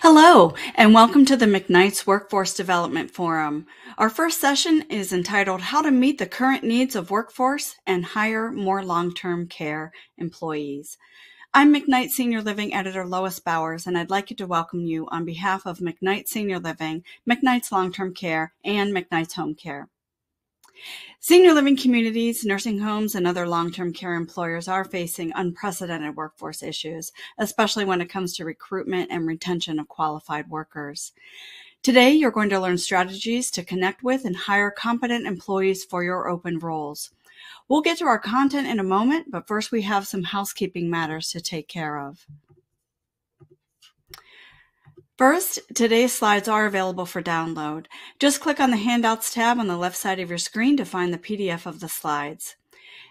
Hello, and welcome to the McKnights Workforce Development Forum. Our first session is entitled How to Meet the Current Needs of Workforce and Hire More Long-Term Care Employees. I'm McKnight Senior Living Editor Lois Bowers, and I'd like to welcome you on behalf of McKnight Senior Living, McKnights Long-Term Care, and McKnights Home Care. Senior living communities, nursing homes, and other long-term care employers are facing unprecedented workforce issues, especially when it comes to recruitment and retention of qualified workers. Today, you're going to learn strategies to connect with and hire competent employees for your open roles. We'll get to our content in a moment, but first we have some housekeeping matters to take care of. First, today's slides are available for download. Just click on the Handouts tab on the left side of your screen to find the PDF of the slides.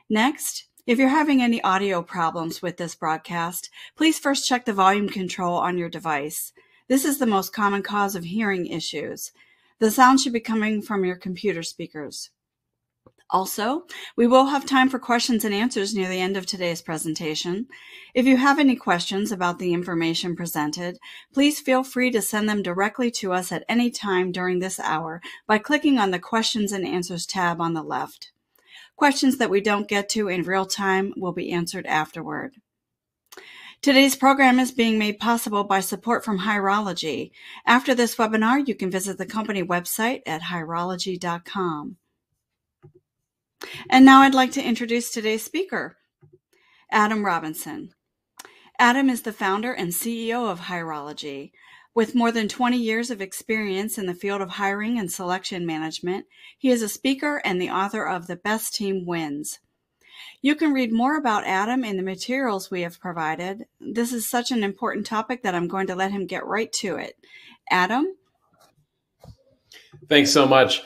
Next, if you're having any audio problems with this broadcast, please first check the volume control on your device. This is the most common cause of hearing issues. The sound should be coming from your computer speakers. Also, we will have time for questions and answers near the end of today's presentation. If you have any questions about the information presented, please feel free to send them directly to us at any time during this hour by clicking on the Questions and Answers tab on the left. Questions that we don't get to in real time will be answered afterward. Today's program is being made possible by support from Hireology. After this webinar, you can visit the company website at hireology.com. And now I'd like to introduce today's speaker, Adam Robinson. Adam is the founder and CEO of Hireology. With more than 20 years of experience in the field of hiring and selection management, he is a speaker and the author of The Best Team Wins. You can read more about Adam in the materials we have provided. This is such an important topic that I'm going to let him get right to it. Adam? Thanks so much.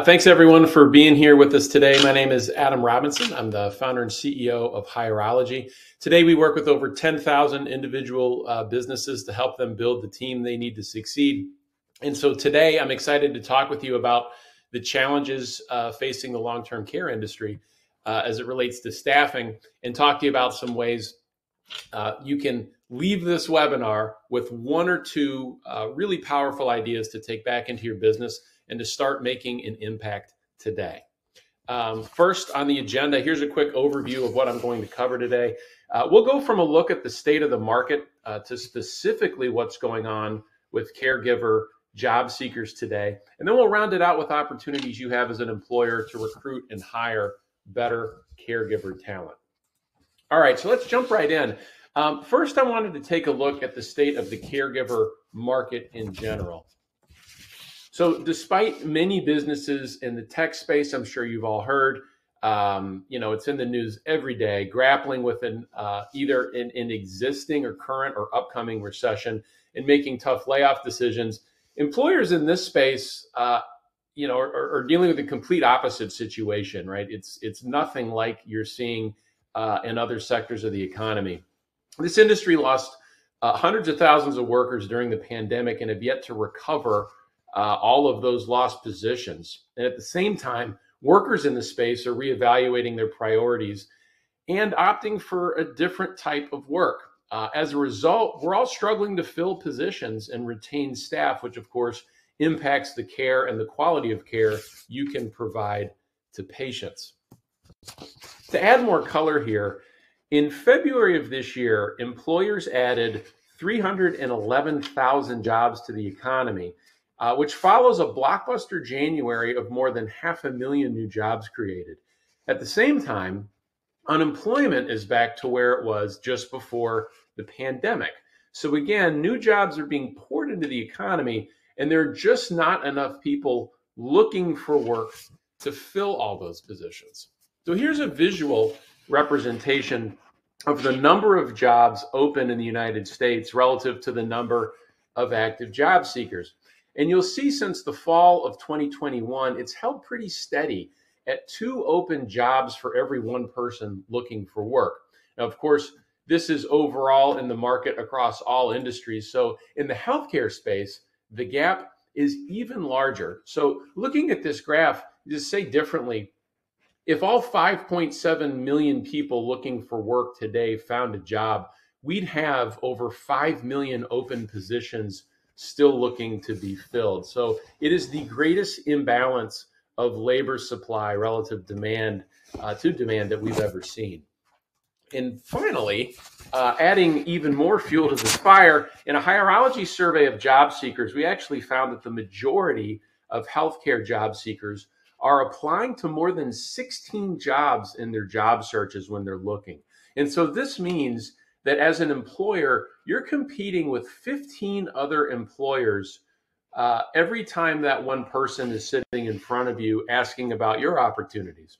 Thanks everyone for being here with us today. My name is Adam Robinson. I'm the founder and CEO of Hireology. Today we work with over 10,000 individual businesses to help them build the team they need to succeed. And so today I'm excited to talk with you about the challenges facing the long-term care industry as it relates to staffing, and talk to you about some ways you can leave this webinar with one or two really powerful ideas to take back into your business and to start making an impact today. First on the agenda, here's a quick overview of what I'm going to cover today. We'll go from a look at the state of the market to specifically what's going on with caregiver job seekers today. And then we'll round it out with opportunities you have as an employer to recruit and hire better caregiver talent. All right, so let's jump right in. First, I wanted to take a look at the state of the caregiver market in general. So despite many businesses in the tech space, I'm sure you've all heard, it's in the news every day, grappling with either an existing or current or upcoming recession and making tough layoff decisions. Employers in this space, are dealing with a complete opposite situation, right? It's nothing like you're seeing in other sectors of the economy. This industry lost hundreds of thousands of workers during the pandemic and have yet to recover all of those lost positions. And at the same time, workers in the space are reevaluating their priorities and opting for a different type of work. As a result, we're all struggling to fill positions and retain staff, which of course impacts the care and the quality of care you can provide to patients. To add more color here, in February of this year, employers added 311,000 jobs to the economy, which follows a blockbuster January of more than 500,000 new jobs created. At the same time, unemployment is back to where it was just before the pandemic. So again, new jobs are being poured into the economy, and there are just not enough people looking for work to fill all those positions. So here's a visual representation of the number of jobs open in the United States relative to the number of active job seekers. And you'll see since the fall of 2021, it's held pretty steady at 2 open jobs for every 1 person looking for work. Now, of course, this is overall in the market across all industries. So in the healthcare space, the gap is even larger. So looking at this graph, just say differently, if all 5.7 million people looking for work today found a job, we'd have over 5 million open positions still looking to be filled. So it is the greatest imbalance of labor supply relative demand to demand that we've ever seen. And finally, adding even more fuel to this fire, in a Hireology survey of job seekers, we actually found that the majority of healthcare job seekers are applying to more than 16 jobs in their job searches when they're looking. And so this means that as an employer, you're competing with 15 other employers every time that one person is sitting in front of you asking about your opportunities.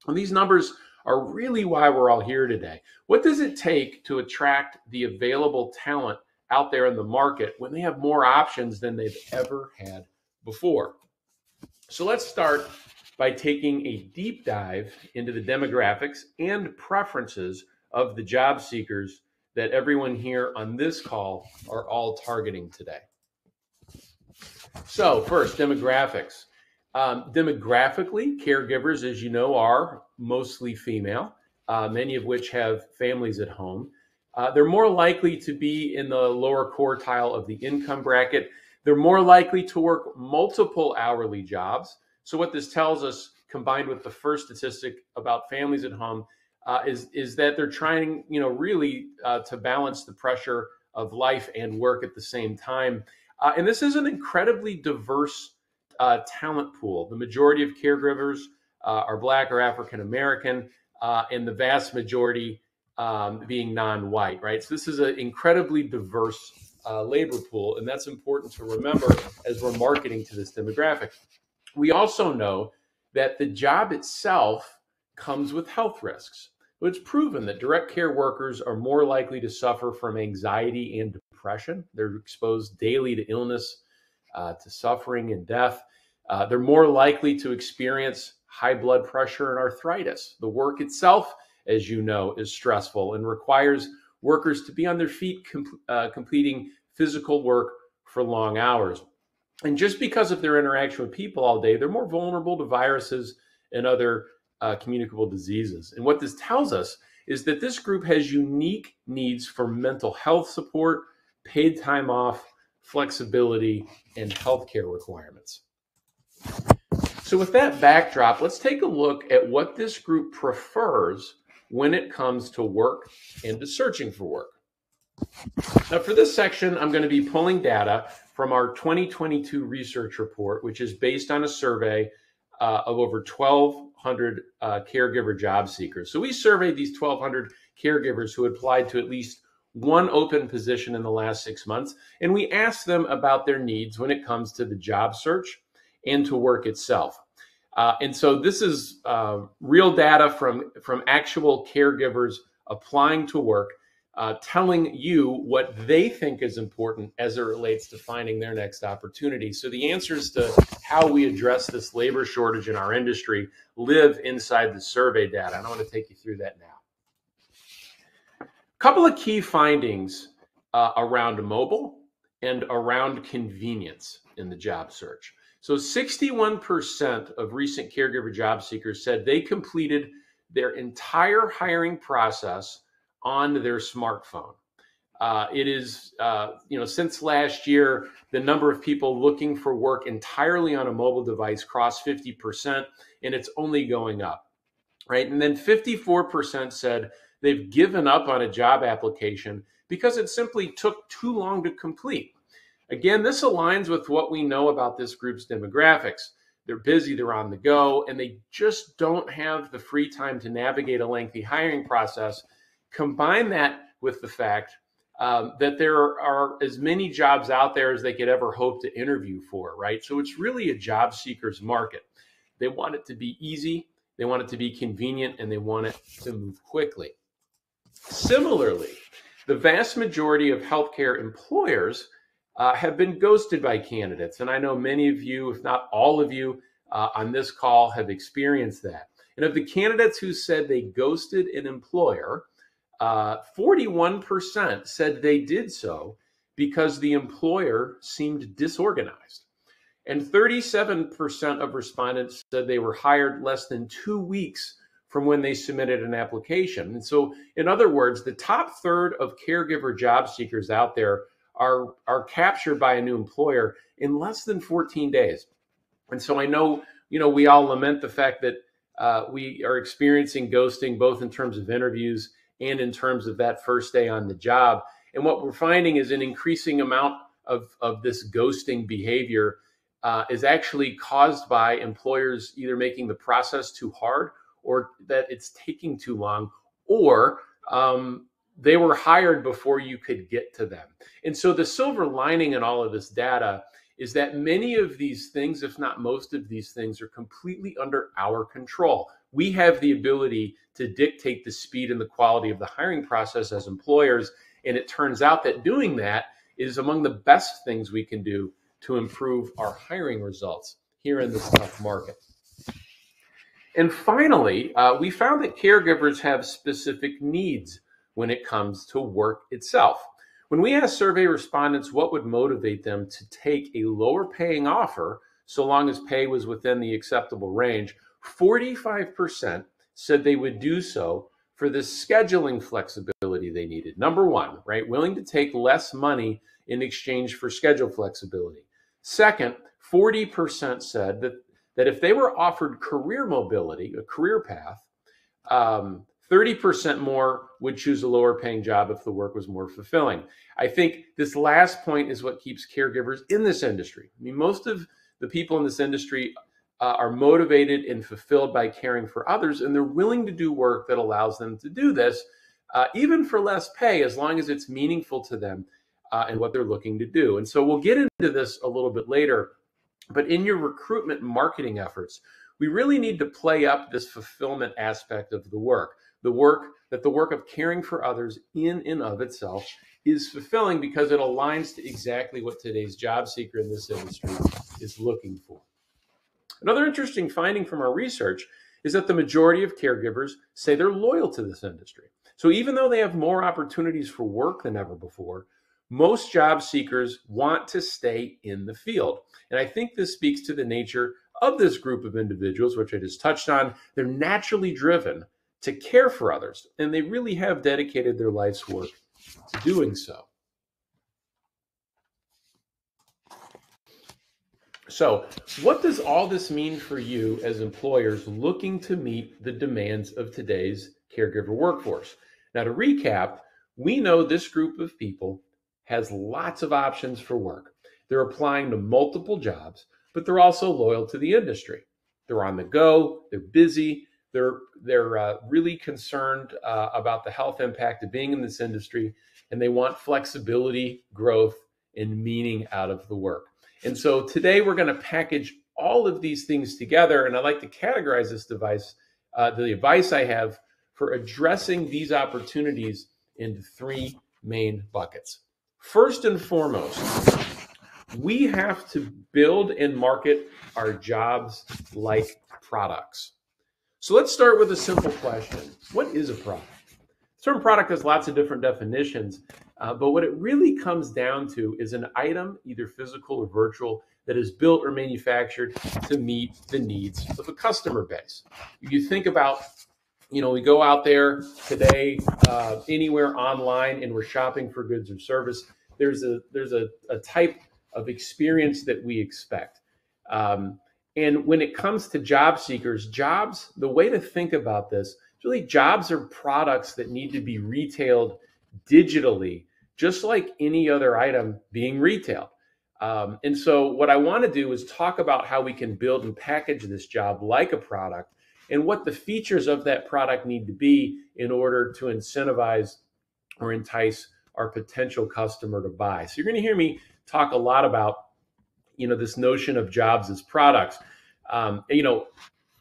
And these numbers are really why we're all here today. What does it take to attract the available talent out there in the market when they have more options than they've ever had before? So let's start by taking a deep dive into the demographics and preferences of the job seekers that everyone here on this call are all targeting today. So first, demographics. Demographically, caregivers, as you know, are mostly female, many of which have families at home. They're more likely to be in the lower quartile of the income bracket. They're more likely to work multiple hourly jobs. So what this tells us, combined with the first statistic about families at home, is that they're trying, really to balance the pressure of life and work at the same time. And this is an incredibly diverse talent pool. The majority of caregivers are Black or African American, and the vast majority being non-white, right? So this is an incredibly diverse labor pool, and that's important to remember as we're marketing to this demographic. We also know that the job itself comes with health risks. It's proven that direct care workers are more likely to suffer from anxiety and depression. They're exposed daily to illness, to suffering and death. They're more likely to experience high blood pressure and arthritis. The work itself, as you know, is stressful and requires workers to be on their feet completing physical work for long hours. And just because of their interaction with people all day, they're more vulnerable to viruses and other communicable diseases. And what this tells us is that this group has unique needs for mental health support, paid time off, flexibility, and healthcare requirements. So with that backdrop, let's take a look at what this group prefers when it comes to work and to searching for work. Now for this section, I'm going to be pulling data from our 2022 research report, which is based on a survey of over 1,200 caregiver job seekers. So we surveyed these 1,200 caregivers who applied to at least one open position in the last 6 months, and we asked them about their needs when it comes to the job search and to work itself. And so this is real data from actual caregivers applying to work, telling you what they think is important as it relates to finding their next opportunity. So the answers to how we address this labor shortage in our industry live inside the survey data, and I want to take you through that now. A couple of key findings around mobile and around convenience in the job search. So 61% of recent caregiver job seekers said they completed their entire hiring process on their smartphone. It is, since last year, the number of people looking for work entirely on a mobile device crossed 50%, and it's only going up, right? And then 54% said they've given up on a job application because it simply took too long to complete. Again, this aligns with what we know about this group's demographics. They're busy, they're on the go, and they just don't have the free time to navigate a lengthy hiring process. Combine that with the fact that there are as many jobs out there as they could ever hope to interview for, right? So it's really a job seeker's market. They want it to be easy, they want it to be convenient, and they want it to move quickly. Similarly, the vast majority of healthcare employers have been ghosted by candidates. And I know many of you, if not all of you, on this call have experienced that. And of the candidates who said they ghosted an employer, 41% said they did so because the employer seemed disorganized. And 37% of respondents said they were hired less than 2 weeks from when they submitted an application. And so, in other words, the top third of caregiver job seekers out there are captured by a new employer in less than 14 days. And so I know, we all lament the fact that we are experiencing ghosting, both in terms of interviews and in terms of that first day on the job. And what we're finding is an increasing amount of this ghosting behavior is actually caused by employers either making the process too hard, or that it's taking too long, or they were hired before you could get to them. And so the silver lining in all of this data is that many of these things, if not most of these things, are completely under our control. We have the ability to dictate the speed and the quality of the hiring process as employers. And it turns out that doing that is among the best things we can do to improve our hiring results here in this tough market. And finally, we found that caregivers have specific needs when it comes to work itself. When we asked survey respondents what would motivate them to take a lower paying offer, so long as pay was within the acceptable range, 45% said they would do so for the scheduling flexibility they needed. Number one, right? Willing to take less money in exchange for schedule flexibility. Second, 40% said that if they were offered career mobility, a career path, 30% more would choose a lower paying job if the work was more fulfilling. I think this last point is what keeps caregivers in this industry. I mean, most of the people in this industry are motivated and fulfilled by caring for others, and they're willing to do work that allows them to do this, even for less pay, as long as it's meaningful to them and what they're looking to do. And so we'll get into this a little bit later, but in your recruitment marketing efforts, we really need to play up this fulfillment aspect of the work of caring for others in and of itself is fulfilling, because it aligns to exactly what today's job seeker in this industry is looking for. Another interesting finding from our research is that the majority of caregivers say they're loyal to this industry. So even though they have more opportunities for work than ever before, most job seekers want to stay in the field. And I think this speaks to the nature of this group of individuals, which I just touched on. They're naturally driven to care for others, and they really have dedicated their life's work to doing so. So, what does all this mean for you as employers looking to meet the demands of today's caregiver workforce? Now, to recap, we know this group of people has lots of options for work. They're applying to multiple jobs, but they're also loyal to the industry. They're on the go, they're busy, they're really concerned about the health impact of being in this industry, and they want flexibility, growth, and meaning out of the work. And so today we're going to package all of these things together, and I'd like to categorize this the advice I have for addressing these opportunities into three main buckets. First and foremost, we have to build and market our jobs like products. So let's start with a simple question. What is a product? The term product has lots of different definitions, but what it really comes down to is an item, either physical or virtual, that is built or manufactured to meet the needs of a customer base. If you think about, we go out there today, anywhere online, and we're shopping for goods or service, there's a type of experience that we expect. And when it comes to job seekers, jobs, the way to think about this, really jobs are products that need to be retailed digitally, just like any other item being retailed. And so what I want to do is talk about how we can build and package this job like a product, and what the features of that product need to be in order to incentivize or entice our potential customer to buy. So you're going to hear me talk a lot about this notion of jobs as products.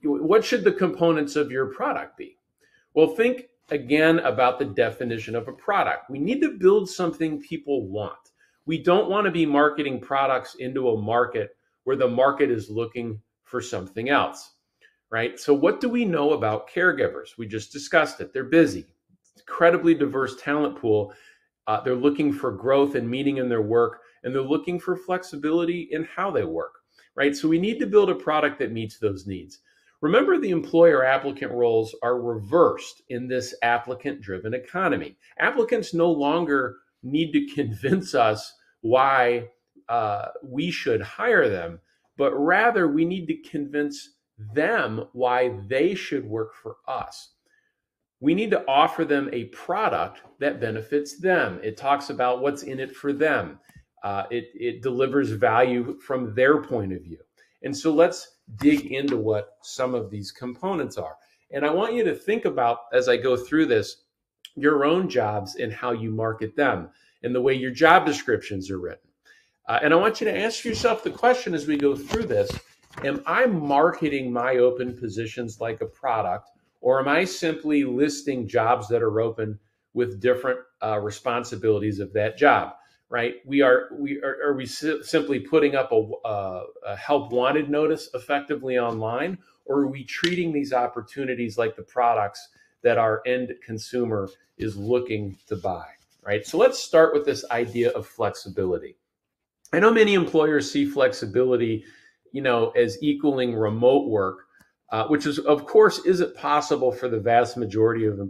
What should the components of your product be? Well, think again about the definition of a product. We need to build something people want. We don't want to be marketing products into a market where the market is looking for something else, right? So what do we know about caregivers? We just discussed it. They're busy. Incredibly diverse talent pool. They're looking for growth and meaning in their work, and they're looking for flexibility in how they work, right? So we need to build a product that meets those needs. Remember, the employer-applicant roles are reversed in this applicant-driven economy. Applicants no longer need to convince us why we should hire them, but rather we need to convince them why they should work for us. We need to offer them a product that benefits them. It talks about what's in it for them. It delivers value from their point of view. And so let's dig into what some of these components are. And I want you to think about, as I go through this, your own jobs and how you market them and the way your job descriptions are written. And I want you to ask yourself the question as we go through this, am I marketing my open positions like a product, or am I simply listing jobs that are open with different responsibilities of that job, right? Are we simply putting up a help wanted notice effectively online, or are we treating these opportunities like the products that our end consumer is looking to buy, right? So let's start with this idea of flexibility. I know many employers see flexibility, as equaling remote work, which is, of course, isn't possible for the vast majority of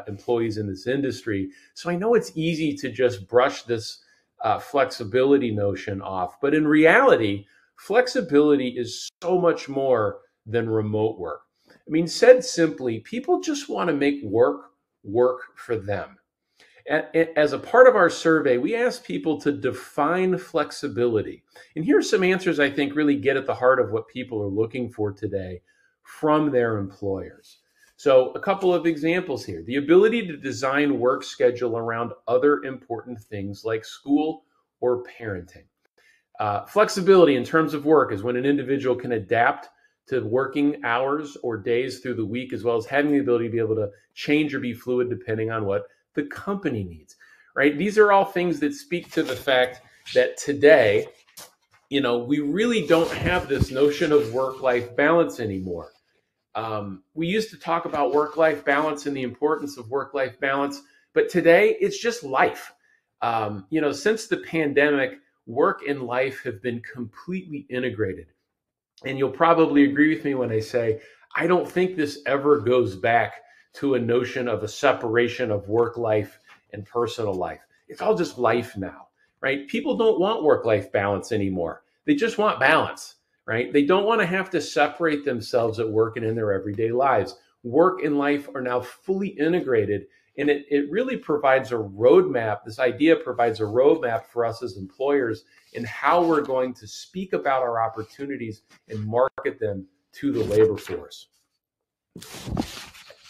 employees in this industry. So I know it's easy to just brush this flexibility notion off. But in reality, flexibility is so much more than remote work. I mean, said simply, people just want to make work for them. As a part of our survey, we asked people to define flexibility. And here are some answers I think really get at the heart of what people are looking for today from their employers. So a couple of examples here. The ability to design work schedule around other important things like school or parenting. Flexibility in terms of work is when an individual can adapt to working hours or days through the week, as well as having the ability to be able to change or be fluid depending on what the company needs, right? These are all things that speak to the fact that today, we really don't have this notion of work-life balance anymore. We used to talk about work-life balance and the importance of work-life balance, but today it's just life. Since the pandemic, work and life have been completely integrated. And you'll probably agree with me when I say, I don't think this ever goes back to a notion of a separation of work life and personal life. It's all just life now, right? People don't want work-life balance anymore. They just want balance, right? They don't want to have to separate themselves at work and in their everyday lives. Work and life are now fully integrated, and it really provides a roadmap. This idea provides a roadmap for us as employers in how we're going to speak about our opportunities and market them to the labor force.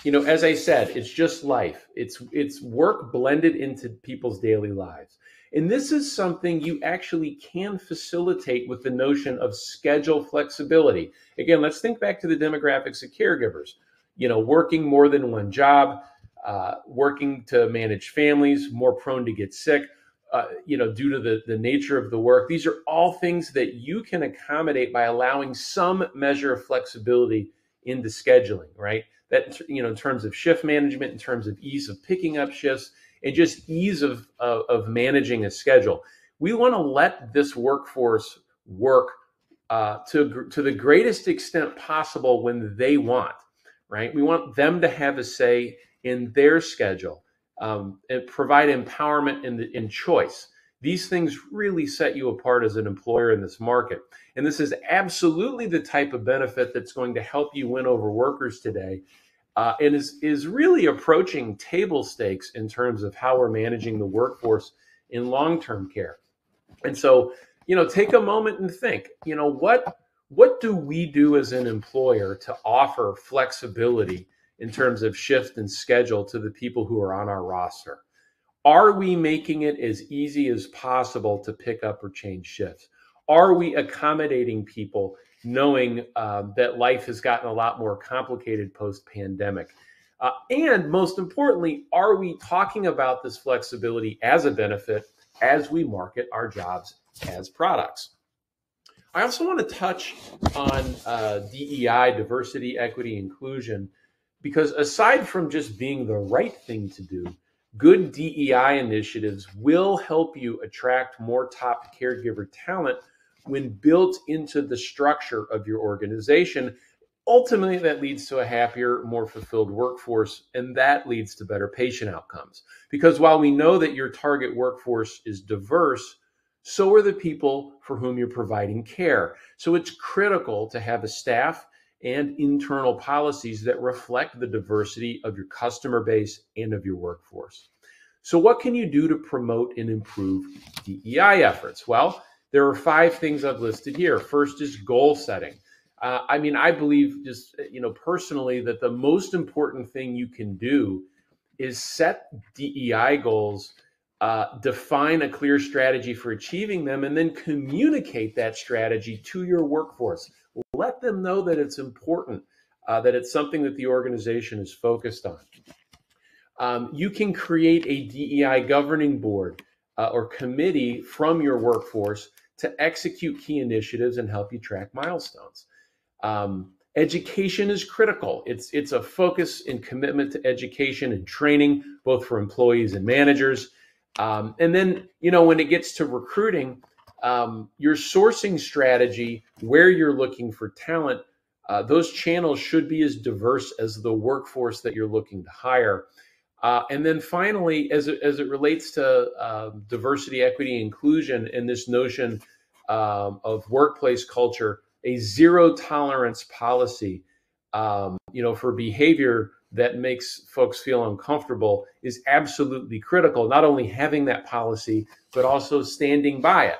As I said, it's just life. It's work blended into people's daily lives. And this is something you actually can facilitate with the notion of schedule flexibility. Again, let's think back to the demographics of caregivers. Working more than one job, working to manage families, more prone to get sick, due to the nature of the work. These are all things that you can accommodate by allowing some measure of flexibility into scheduling, right? That, in terms of shift management, in terms of ease of picking up shifts, and just ease of managing a schedule. We want to let this workforce work to the greatest extent possible when they want, right? We want them to have a say in their schedule and provide empowerment in choice. These things really set you apart as an employer in this market. And this is absolutely the type of benefit that's going to help you win over workers today. And is really approaching table stakes in terms of how we're managing the workforce in long-term care. And so, take a moment and think, what do we do as an employer to offer flexibility in terms of shift and schedule to the people who are on our roster? Are we making it as easy as possible to pick up or change shifts? Are we accommodating people knowing that life has gotten a lot more complicated post-pandemic? And most importantly, are we talking about this flexibility as a benefit as we market our jobs as products? I also want to touch on DEI, diversity, equity, inclusion, because aside from just being the right thing to do, good DEI initiatives will help you attract more top caregiver talent when built into the structure of your organization. Ultimately, that leads to a happier, more fulfilled workforce, and that leads to better patient outcomes. Because while we know that your target workforce is diverse, So are the people for whom you're providing care. So it's critical to have a staff and internal policies that reflect the diversity of your customer base and of your workforce. So what can you do to promote and improve DEI efforts? Well, there are 5 things I've listed here. First is goal setting. I believe just, personally that the most important thing you can do is set DEI goals, define a clear strategy for achieving them, and then communicate that strategy to your workforce. Let them know that it's important, that it's something that the organization is focused on. You can create a DEI governing board or committee from your workforce to execute key initiatives and help you track milestones. Education is critical. It's a focus and commitment to education and training, both for employees and managers. And then, when it gets to recruiting, your sourcing strategy, where you're looking for talent, those channels should be as diverse as the workforce that you're looking to hire. And then finally, as it relates to diversity, equity, inclusion, and this notion of workplace culture, a zero tolerance policy, for behavior that makes folks feel uncomfortable is absolutely critical. Not only having that policy, but also standing by it.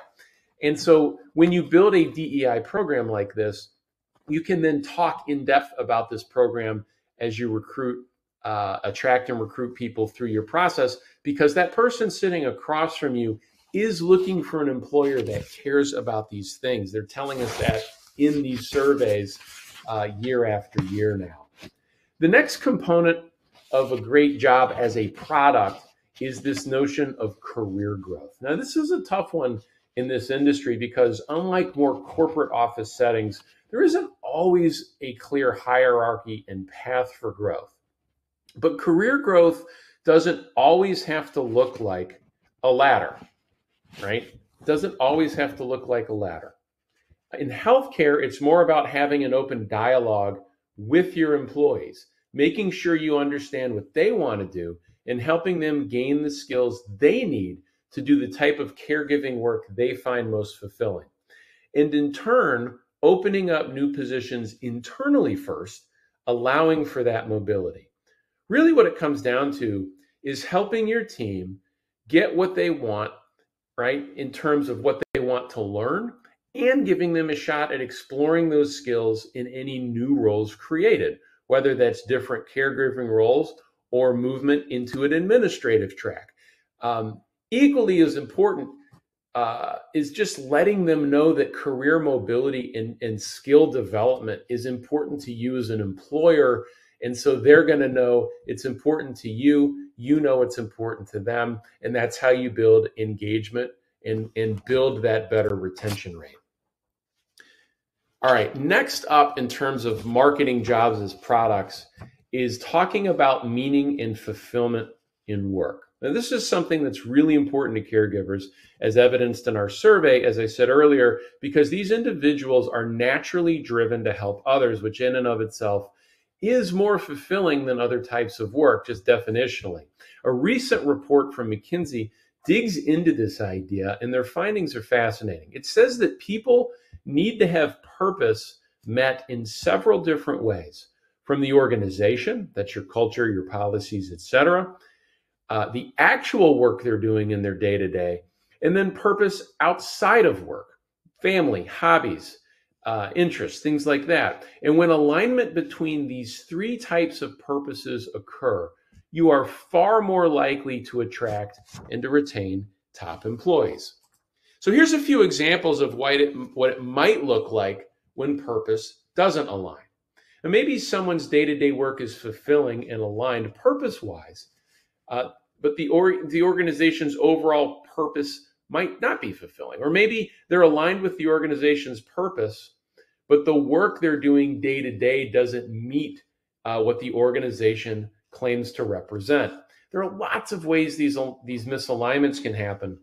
And so when you build a DEI program like this, you can then talk in depth about this program as you attract and recruit people through your process, because that person sitting across from you is looking for an employer that cares about these things. They're telling us that in these surveys year after year now. The next component of a great job as a product is this notion of career growth. Now, this is a tough one in this industry because unlike more corporate office settings, there isn't always a clear hierarchy and path for growth. But career growth doesn't always have to look like a ladder, right? It doesn't always have to look like a ladder. In healthcare, it's more about having an open dialogue with your employees, making sure you understand what they want to do and helping them gain the skills they need to do the type of caregiving work they find most fulfilling. And in turn, opening up new positions internally first, allowing for that mobility. Really what it comes down to is helping your team get what they want, right, in terms of what they want to learn, and giving them a shot at exploring those skills in any new roles created, whether that's different caregiving roles or movement into an administrative track. Equally as important is just letting them know that career mobility and skill development is important to you as an employer. And so they're going to know it's important to you, you know it's important to them, and that's how you build engagement and build that better retention rate. All right, next up in terms of marketing jobs as products is talking about meaning and fulfillment in work. Now, this is something that's really important to caregivers, as evidenced in our survey, as I said earlier, because these individuals are naturally driven to help others, which in and of itself is more fulfilling than other types of work, just definitionally. A recent report from McKinsey digs into this idea, and their findings are fascinating. It says that people need to have purpose met in several different ways, from the organization, that's your culture, your policies, etc., the actual work they're doing in their day-to-day, and then purpose outside of work, family, hobbies, interests, things like that. And when alignment between these 3 types of purposes occur, you are far more likely to attract and to retain top employees. So here's a few examples of what it might look like when purpose doesn't align. And maybe someone's day-to-day work is fulfilling and aligned purpose-wise, but the organization's overall purpose might not be fulfilling. Or maybe they're aligned with the organization's purpose, but the work they're doing day-to-day doesn't meet what the organization claims to represent. There are lots of ways these misalignments can happen.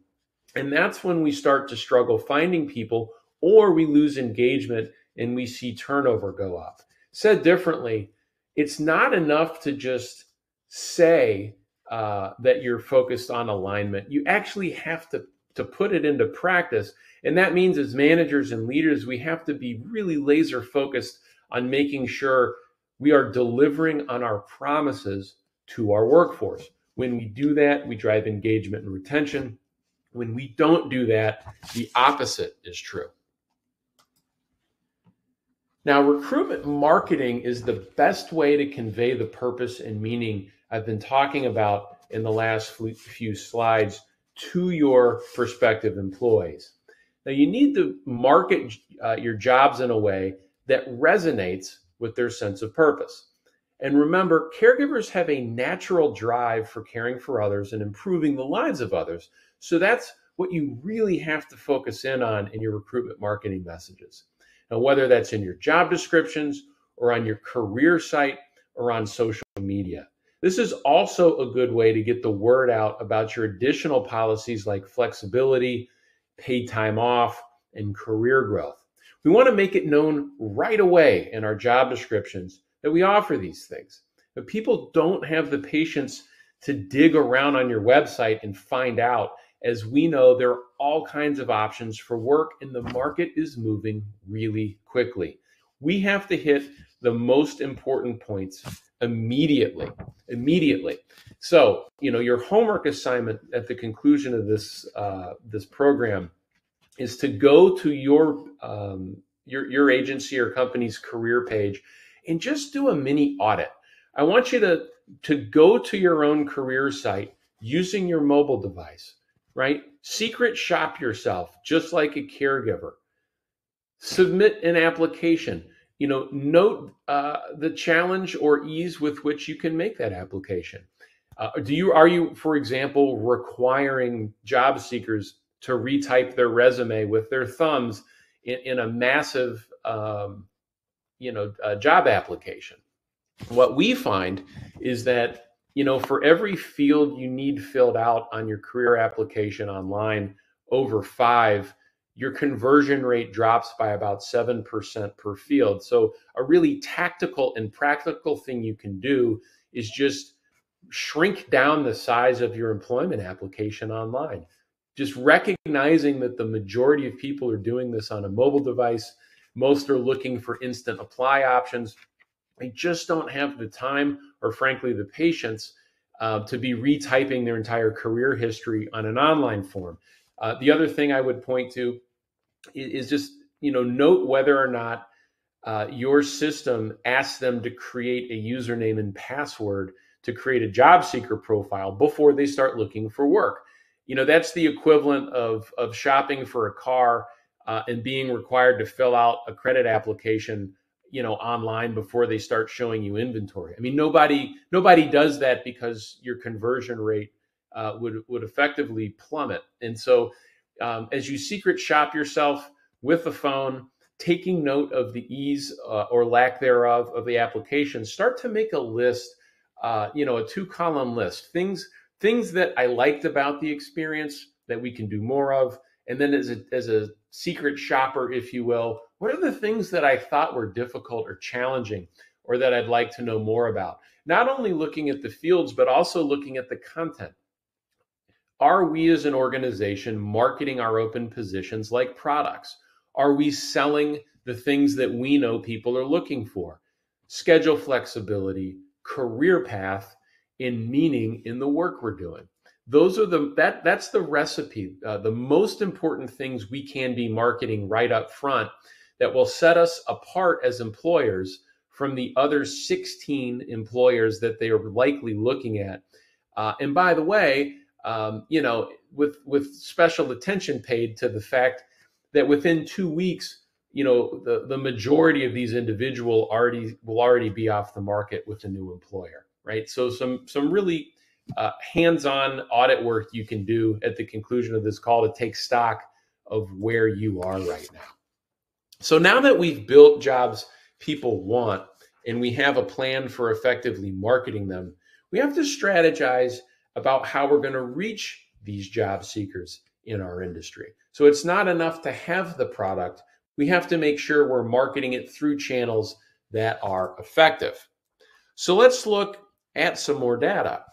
And that's when we start to struggle finding people, or we lose engagement and we see turnover go up. Said differently, it's not enough to just say that you're focused on alignment. You actually have to to put it into practice. And that means as managers and leaders, we have to be really laser focused on making sure we are delivering on our promises to our workforce. When we do that, we drive engagement and retention. When we don't do that, the opposite is true. Now, recruitment marketing is the best way to convey the purpose and meaning I've been talking about in the last few slides to your prospective employees. Now, you need to market your jobs in a way that resonates with their sense of purpose. And remember, caregivers have a natural drive for caring for others and improving the lives of others. So that's what you really have to focus in on in your recruitment marketing messages. Now, whether that's in your job descriptions or on your career site or on social media. This is also a good way to get the word out about your additional policies like flexibility, paid time off, and career growth. We want to make it known right away in our job descriptions that we offer these things. But people don't have the patience to dig around on your website and find out. As we know, there are all kinds of options for work and the market is moving really quickly. We have to hit the most important points immediately. So, your homework assignment at the conclusion of this program is to go to your agency or company's career page and just do a mini audit. I want you to go to your own career site using your mobile device, right? Secret shop yourself, just like a caregiver. Submit an application. Note the challenge or ease with which you can make that application. Are you, for example, requiring job seekers to retype their resume with their thumbs in a massive, job application? What we find is that, for every field you need filled out on your career application online over 5, your conversion rate drops by about 7% per field. So a really tactical and practical thing you can do is just shrink down the size of your employment application online. Just recognizing that the majority of people are doing this on a mobile device. Most are looking for instant apply options. They just don't have the time or frankly the patience to be retyping their entire career history on an online form. The other thing I would point to is just, note whether or not your system asks them to create a username and password to create a job seeker profile before they start looking for work. That's the equivalent of shopping for a car and being required to fill out a credit application, online before they start showing you inventory. I mean, nobody does that because your conversion rate would effectively plummet. And so as you secret shop yourself with the phone, taking note of the ease or lack thereof of the application, start to make a list, a 2-column list, things that I liked about the experience that we can do more of. And then as a secret shopper, if you will, what are the things that I thought were difficult or challenging or that I'd like to know more about? Not only looking at the fields, but also looking at the content. Are we as an organization marketing our open positions like products? Are we selling the things that we know people are looking for? Schedule flexibility, career path, and meaning in the work we're doing. Those are that's the recipe, the most important things we can be marketing right up front that will set us apart as employers from the other 16 employers that they are likely looking at. And by the way, with special attention paid to the fact that within 2 weeks, the majority of these individuals will already be off the market with a new employer, right? So some really hands-on audit work you can do at the conclusion of this call to take stock of where you are right now. So now that we've built jobs people want and we have a plan for effectively marketing them, we have to strategize about how we're going to reach these job seekers in our industry. So it's not enough to have the product. We have to make sure we're marketing it through channels that are effective. So let's look at some more data.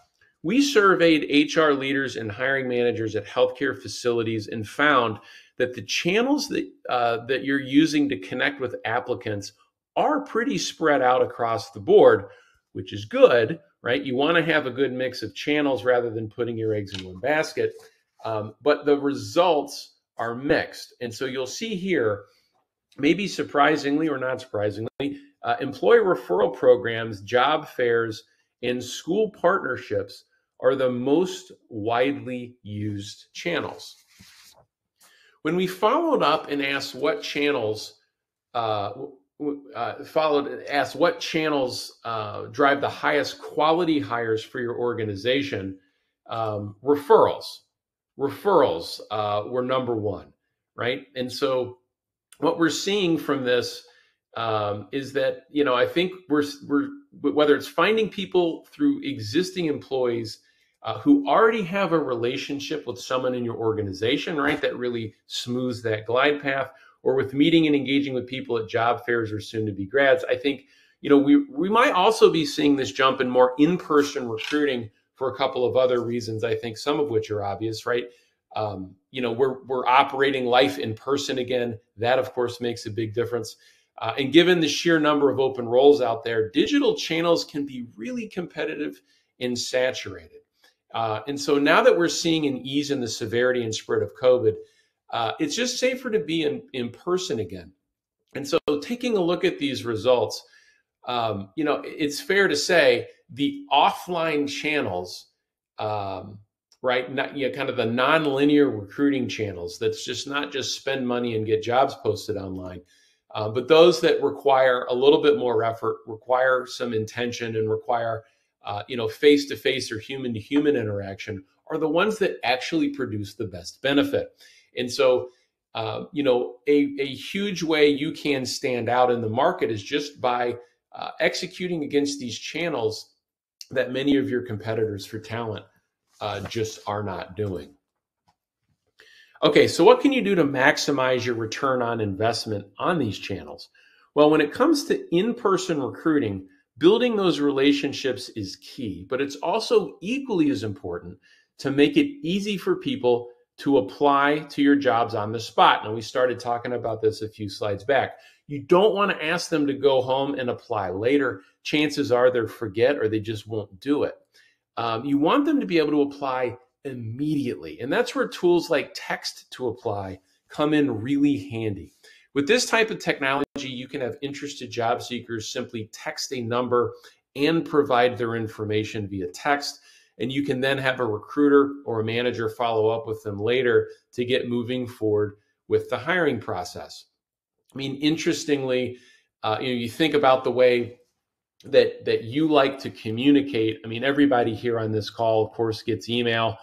We surveyed HR leaders and hiring managers at healthcare facilities and found that the channels that you're using to connect with applicants are pretty spread out across the board, which is good, right? You want to have a good mix of channels rather than putting your eggs in one basket. But the results are mixed. And so you'll see here, maybe surprisingly or not surprisingly, employee referral programs, job fairs, and school partnerships are the most widely used channels. When we followed up and asked what channels drive the highest quality hires for your organization, referrals were number one, right? And so what we're seeing from this is that, I think we're whether it's finding people through existing employees who already have a relationship with someone in your organization, right, that really smooths that glide path, or with meeting and engaging with people at job fairs or soon to be grads. I think, we might also be seeing this jump in more in-person recruiting for a couple of other reasons, I think, some of which are obvious, right? We're operating life in person again. That, of course, makes a big difference. And given the sheer number of open roles out there, digital channels can be really competitive and saturated. And so now that we're seeing an ease in the severity and spread of COVID, it's just safer to be in person again. And so taking a look at these results, it's fair to say the offline channels, right? Kind of the non-linear recruiting channels that's just not just spend money and get jobs posted online, but those that require a little bit more effort, require some intention, and require face-to-face or human-to-human interaction are the ones that actually produce the best benefit. And so, a huge way you can stand out in the market is just by executing against these channels that many of your competitors for talent just are not doing. Okay, so what can you do to maximize your return on investment on these channels? Well, when it comes to in-person recruiting, building those relationships is key, but it's also equally as important to make it easy for people to apply to your jobs on the spot. And we started talking about this a few slides back. You don't want to ask them to go home and apply later. Chances are they'll forget or they just won't do it. You want them to be able to apply immediately. And that's where tools like text to apply come in really handy. With this type of technology, you can have interested job seekers simply text a number and provide their information via text. And you can then have a recruiter or a manager follow up with them later to get moving forward with the hiring process. I mean, interestingly, you think about the way that you like to communicate. I mean, everybody here on this call, of course, gets email,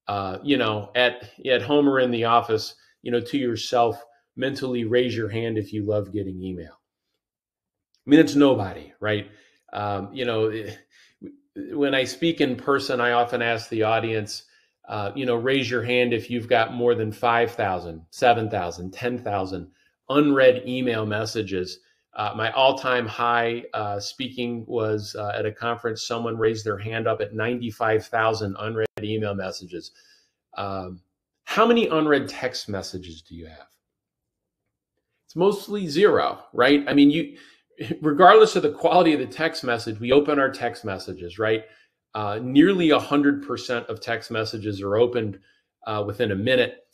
at home or in the office, to yourself, mentally raise your hand if you love getting email. I mean, it's nobody, right? When I speak in person, I often ask the audience, raise your hand if you've got more than 5,000, 7,000, 10,000 unread email messages. My all-time high speaking was at a conference. Someone raised their hand up at 95,000 unread email messages. How many unread text messages do you have? It's mostly zero, right? I mean, regardless of the quality of the text message, we open our text messages, right? Nearly 100% of text messages are opened within a minute.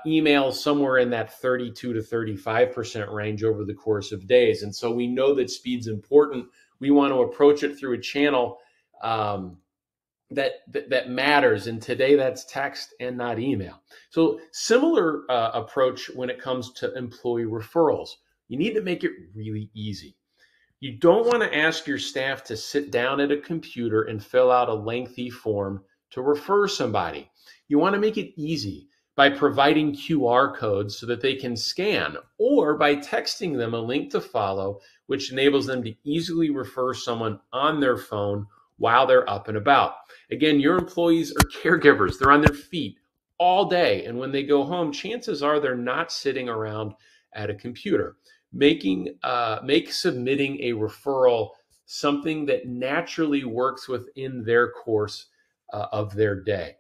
Email somewhere in that 32 to 35% range over the course of days. And so we know that speed's important. We want to approach it through a channel that matters. And today that's text and not email. So similar approach when it comes to employee referrals. You need to make it really easy. You don't want to ask your staff to sit down at a computer and fill out a lengthy form to refer somebody. You want to make it easy by providing QR codes so that they can scan, or by texting them a link to follow, which enables them to easily refer someone on their phone while they're up and about. Again, your employees are caregivers. They're on their feet all day. And when they go home, chances are they're not sitting around at a computer. Make submitting a referral something that naturally works within their course of their day,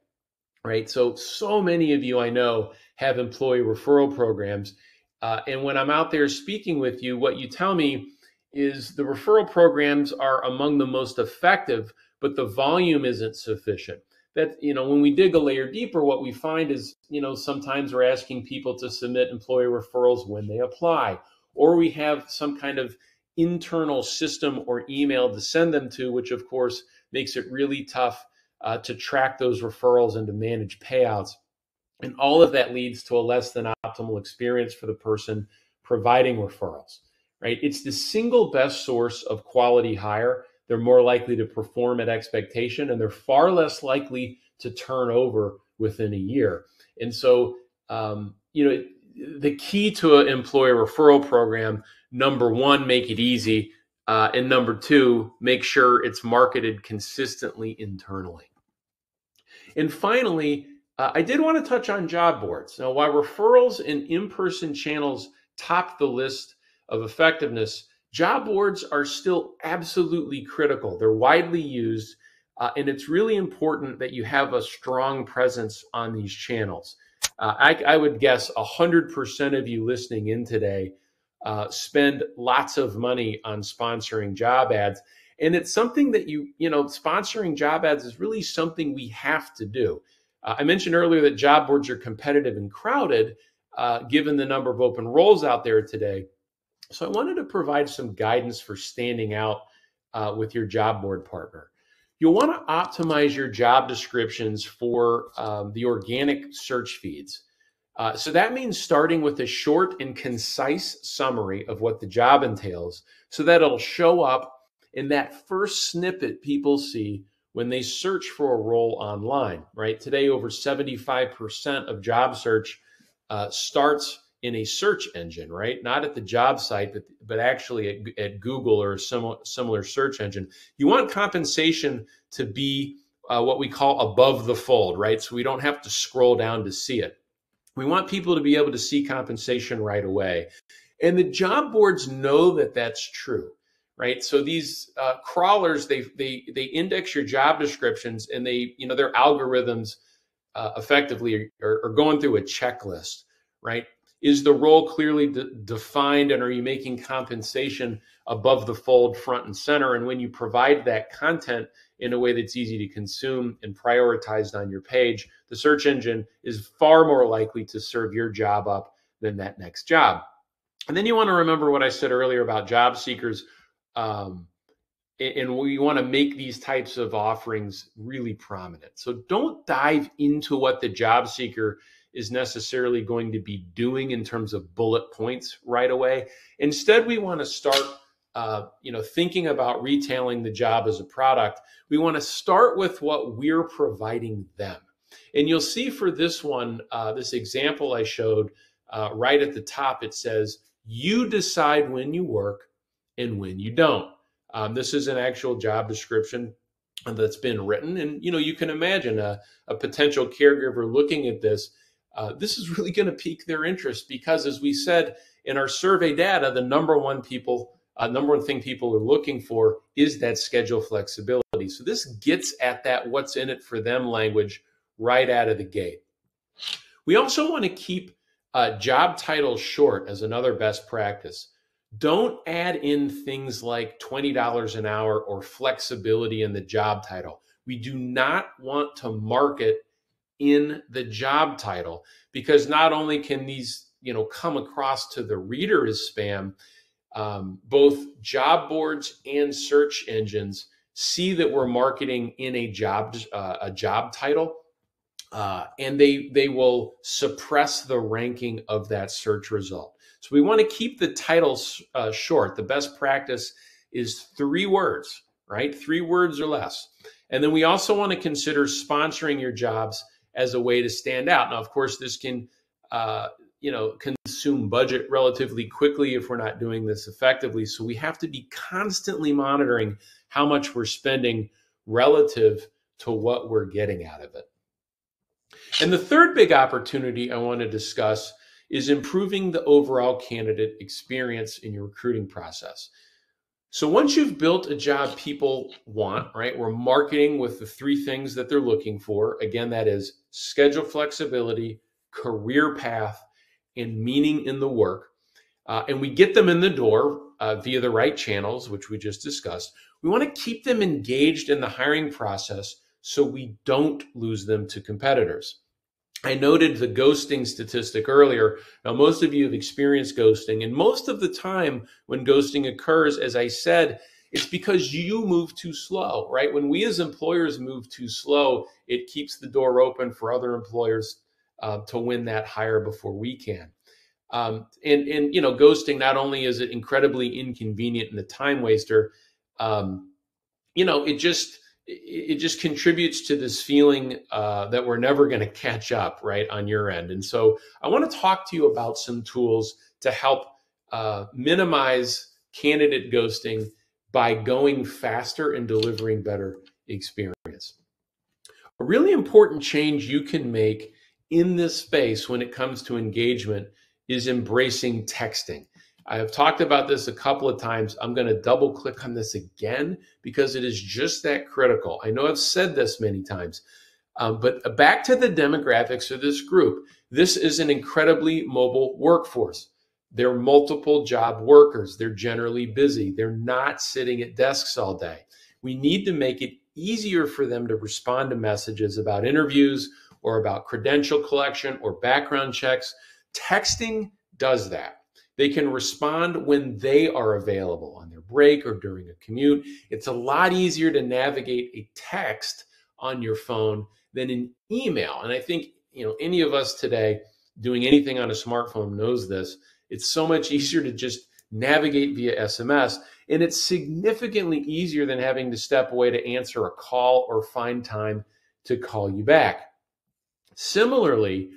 right? So many of you I know have employee referral programs. And when I'm out there speaking with you, what you tell me is the referral programs are among the most effective, but the volume isn't sufficient. That, when we dig a layer deeper, what we find is, sometimes we're asking people to submit employee referrals when they apply, or we have some kind of internal system or email to send them to, which of course makes it really tough to track those referrals and to manage payouts. And all of that leads to a less than optimal experience for the person providing referrals, right? It's the single best source of quality hire. They're more likely to perform at expectation, and they're far less likely to turn over within a year. And so, the key to an employer referral program, number one, make it easy. And number two, make sure it's marketed consistently internally. And finally, I did want to touch on job boards. Now, while referrals and in-person channels top the list of effectiveness, job boards are still absolutely critical. They're widely used, and it's really important that you have a strong presence on these channels. I would guess 100% of you listening in today spend lots of money on sponsoring job ads. And it's something that sponsoring job ads is really something we have to do. I mentioned earlier that job boards are competitive and crowded, given the number of open roles out there today. So I wanted to provide some guidance for standing out with your job board partner. You'll want to optimize your job descriptions for the organic search feeds. So that means starting with a short and concise summary of what the job entails, so that it'll show up in that first snippet people see when they search for a role online, right? Today, over 75% of job search starts in a search engine, right? Not at the job site, but actually at Google or a similar search engine. You want compensation to be what we call above the fold, right? So we don't have to scroll down to see it. We want people to be able to see compensation right away. And the job boards know that that's true, right? So these crawlers, they index your job descriptions, and their algorithms effectively are going through a checklist, right? Is the role clearly defined, and are you making compensation above the fold, front and center? And when you provide that content in a way that's easy to consume and prioritized on your page, the search engine is far more likely to serve your job up than that next job. And then you want to remember what I said earlier about job seekers. And we want to make these types of offerings really prominent. So don't dive into what the job seeker is necessarily going to be doing in terms of bullet points right away. Instead, we want to start thinking about retailing the job as a product. We want to start with what we're providing them. And you'll see for this one, this example I showed right at the top, it says, you decide when you work and when you don't. This is an actual job description that's been written. And, you can imagine a potential caregiver looking at this. This is really going to pique their interest because, as we said in our survey data, the number one thing people are looking for is that schedule flexibility. So this gets at that what's in it for them language right out of the gate. We also want to keep job titles short as another best practice. Don't add in things like $20 an hour or flexibility in the job title. We do not want to market in the job title, because not only can these come across to the reader as spam, both job boards and search engines see that we're marketing in a job title, and they will suppress the ranking of that search result. So we want to keep the titles short. The best practice is 3 words, right? 3 words or less. And then we also want to consider sponsoring your jobs as a way to stand out. Now, of course, this can consume budget relatively quickly if we're not doing this effectively. So we have to be constantly monitoring how much we're spending relative to what we're getting out of it. And the third big opportunity I want to discuss is improving the overall candidate experience in your recruiting process. So once you've built a job people want, right, we're marketing with the three things that they're looking for. Again, that is schedule flexibility, career path, and meaning in the work. And we get them in the door via the right channels, which we just discussed. We want to keep them engaged in the hiring process so we don't lose them to competitors. I noted the ghosting statistic earlier. Now, most of you have experienced ghosting, and most of the time when ghosting occurs, as I said, it's because you move too slow, right? When we as employers move too slow, it keeps the door open for other employers to win that hire before we can. And you know, ghosting, not only is it incredibly inconvenient and a time waster, you know, it just contributes to this feeling that we're never going to catch up, right, on your end. And so I want to talk to you about some tools to help minimize candidate ghosting by going faster and delivering better experience. A really important change you can make in this space when it comes to engagement is embracing texting. I have talked about this a couple of times. I'm going to double click on this again because it is just that critical. I know I've said this many times, but back to the demographics of this group. This is an incredibly mobile workforce. They're multiple job workers. They're generally busy. They're not sitting at desks all day. We need to make it easier for them to respond to messages about interviews or about credential collection or background checks. Texting does that. They can respond when they are available on their break or during a commute. It's a lot easier to navigate a text on your phone than an email. And I think, you know, any of us today doing anything on a smartphone knows this. It's so much easier to just navigate via SMS, and it's significantly easier than having to step away to answer a call or find time to call you back. Similarly,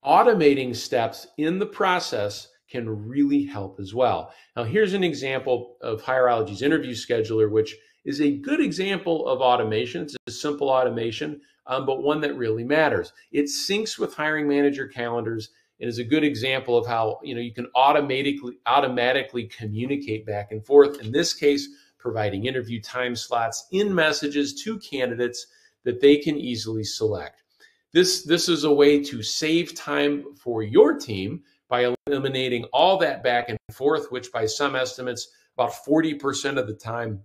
automating steps in the process can really help as well. Now, here's an example of Hireology's interview scheduler, which is a good example of automation. It's a simple automation, but one that really matters. It syncs with hiring manager calendars and is a good example of how, you know, you can automatically communicate back and forth. In this case, providing interview time slots in messages to candidates that they can easily select. This is a way to save time for your team by eliminating all that back and forth, which by some estimates, about 40% of the time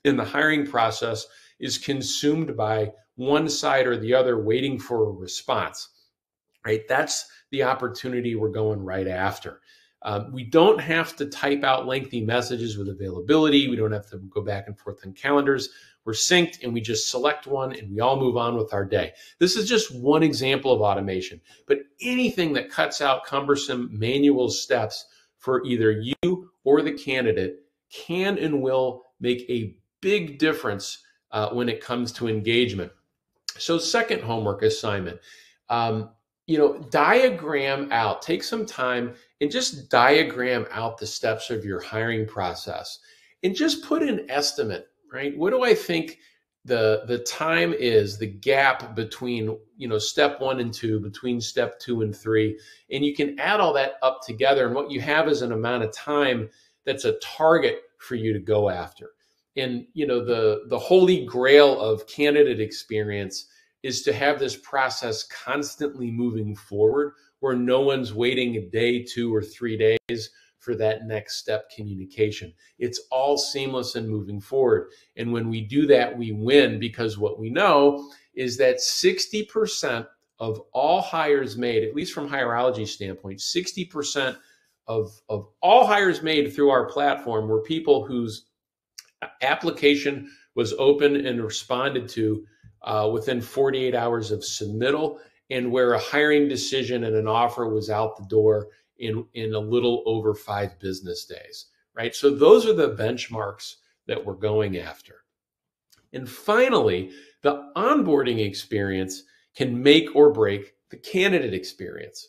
in the hiring process is consumed by one side or the other waiting for a response, right? That's the opportunity we're going right after. We don't have to type out lengthy messages with availability. We don't have to go back and forth on calendars. We're synced and we just select one and we all move on with our day. This is just one example of automation, but anything that cuts out cumbersome manual steps for either you or the candidate can and will make a big difference when it comes to engagement. So second homework assignment, diagram out, take some time and just diagram out the steps of your hiring process and just put an estimate, right? What do I think the time is, the gap between, step 1 and 2, between step 2 and 3, and you can add all that up together. And what you have is an amount of time that's a target for you to go after. And, the holy grail of candidate experience is to have this process constantly moving forward where no one's waiting a day, 2 or 3 days for that next step communication. It's all seamless and moving forward. And when we do that, we win, because what we know is that 60% of all hires made, at least from Hireology standpoint, 60% of all hires made through our platform were people whose application was open and responded to within 48 hours of submittal, and where a hiring decision and an offer was out the door in a little over 5 business days, right? So those are the benchmarks that we're going after. And finally, the onboarding experience can make or break the candidate experience.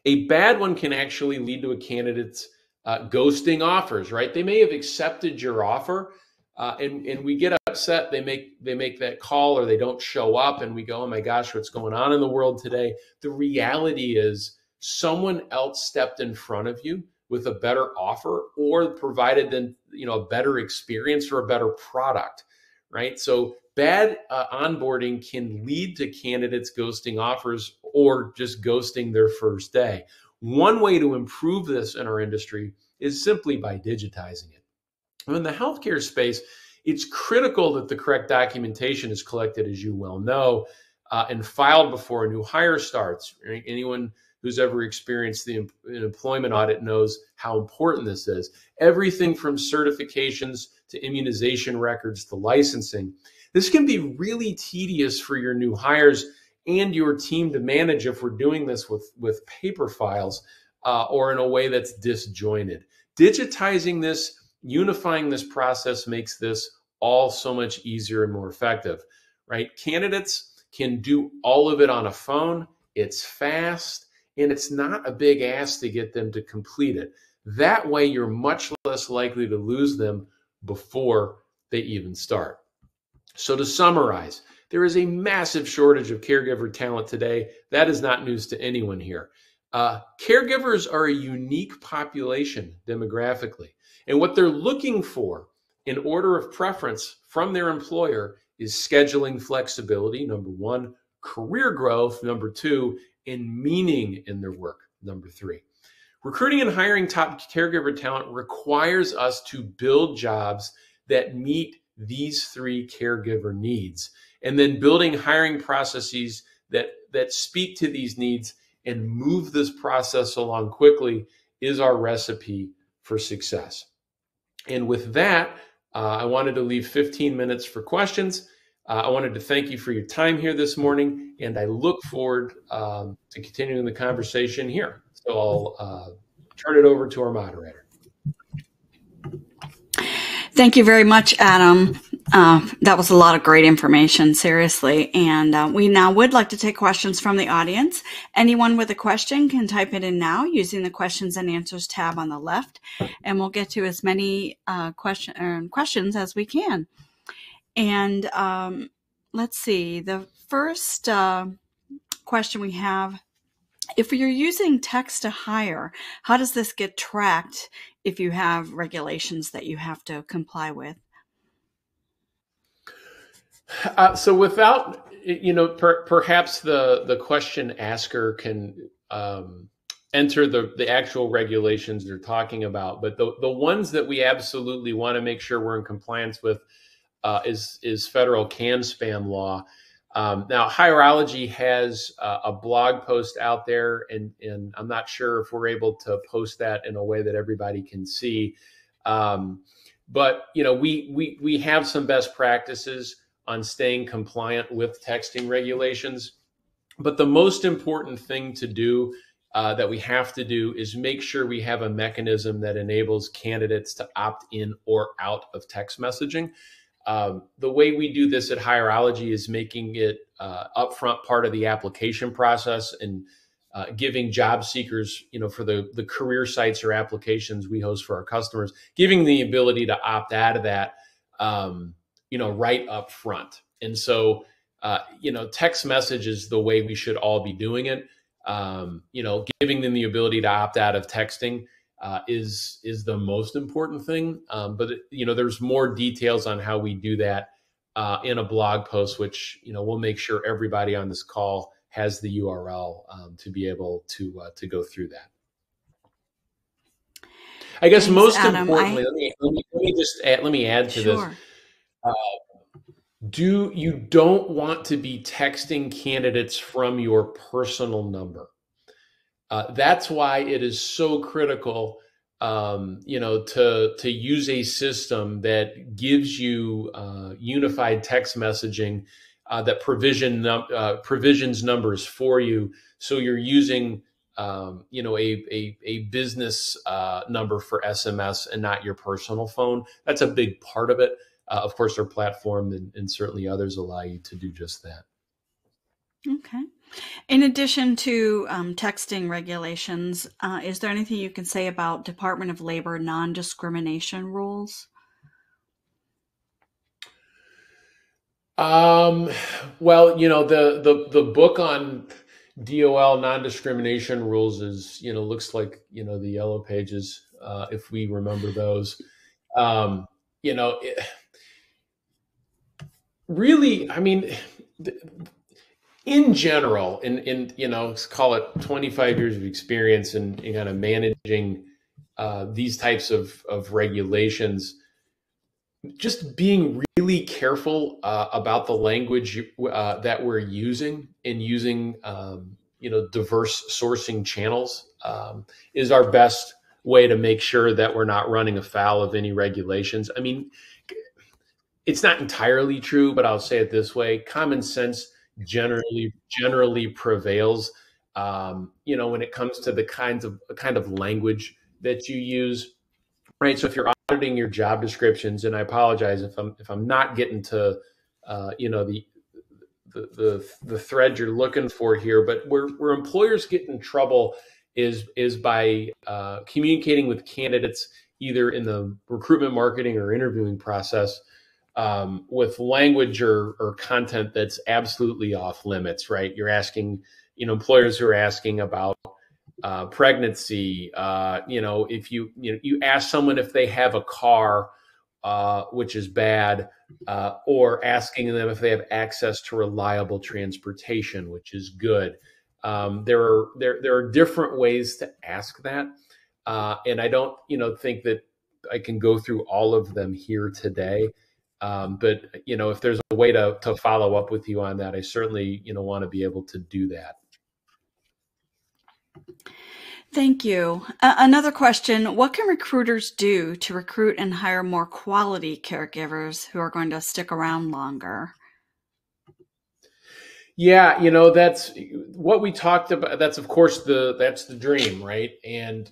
A bad one can actually lead to a candidate's ghosting offers, right? They may have accepted your offer, and we get upset. They make that call or they don't show up, and we go, oh my gosh, what's going on in the world today? The reality is someone else stepped in front of you with a better offer or provided them, a better experience or a better product, right? So bad onboarding can lead to candidates ghosting offers or just ghosting their first day. One way to improve this in our industry is simply by digitizing it. In the healthcare space, it's critical that the correct documentation is collected, as you well know, and filed before a new hire starts. Right? Anyone who's ever experienced an employment audit knows how important this is. Everything from certifications to immunization records to licensing. This can be really tedious for your new hires and your team to manage if we're doing this with paper files or in a way that's disjointed. Digitizing this, unifying this process makes this all so much easier and more effective, right? Candidates can do all of it on a phone. It's fast, and it's not a big ask to get them to complete it. That way, you're much less likely to lose them before they even start. So to summarize, there is a massive shortage of caregiver talent today. That is not news to anyone here. Caregivers are a unique population demographically, and what they're looking for in order of preference from their employer is scheduling flexibility, number one, career growth, number two, and meaning in their work, number three. Recruiting and hiring top caregiver talent requires us to build jobs that meet these three caregiver needs, and then building hiring processes that speak to these needs and move this process along quickly is our recipe for success. And with that, I wanted to leave 15 minutes for questions. I wanted to thank you for your time here this morning, and I look forward to continuing the conversation here. So I'll turn it over to our moderator. Thank you very much, Adam. That was a lot of great information, seriously. And we now would like to take questions from the audience. Anyone with a question can type it in now using the questions and answers tab on the left, and we'll get to as many questions as we can. And let's see, the first question we have: if you're using text to hire, how does this get tracked if you have regulations that you have to comply with? So without, perhaps the question asker can enter the actual regulations they're talking about, but the ones that we absolutely want to make sure we're in compliance with is federal can spam law. Now, Hireology has a blog post out there, and I'm not sure if we're able to post that in a way that everybody can see. But we have some best practices on staying compliant with texting regulations. But the most important thing to do that we have to do is make sure we have a mechanism that enables candidates to opt in or out of text messaging. The way we do this at Hireology is making it upfront part of the application process and giving job seekers, for the career sites or applications we host for our customers, giving the ability to opt out of that, right up front. And so, text message is the way we should all be doing it. Giving them the ability to opt out of texting is the most important thing. But there's more details on how we do that in a blog post, which we'll make sure everybody on this call has the URL to be able to go through that. I guess Thanks, most Adam. importantly, let me add to Sure. this. You don't want to be texting candidates from your personal number. That's why it is so critical, to use a system that gives you unified text messaging that provisions numbers for you. So you're using, a business number for SMS and not your personal phone. That's a big part of it. Of course, our platform and certainly others allow you to do just that. Okay. In addition to texting regulations, is there anything you can say about Department of Labor non-discrimination rules? Well, the book on DOL non-discrimination rules is, looks like, the yellow pages, if we remember those. Um, you know, it, really, I mean, in general, in let's call it 25 years of experience in kind of managing these types of regulations, just being really careful about the language that we're using and using diverse sourcing channels is our best way to make sure that we're not running afoul of any regulations. I mean, it's not entirely true, but I'll say it this way: common sense generally prevails. When it comes to the kind of language that you use, right? So if you're auditing your job descriptions, and I apologize if I'm not getting to the thread you're looking for here, but where employers get in trouble is by communicating with candidates either in the recruitment, marketing, or interviewing process with language or content that's absolutely off limits, right? You're asking, employers who are asking about pregnancy. If you ask someone if they have a car, which is bad, or asking them if they have access to reliable transportation, which is good. There are different ways to ask that, and I don't think that I can go through all of them here today. But if there's a way to follow up with you on that, I certainly want to be able to do that. Thank you. Another question: what can recruiters do to recruit and hire more quality caregivers who are going to stick around longer? Yeah, that's what we talked about. That's of course that's the dream, right? And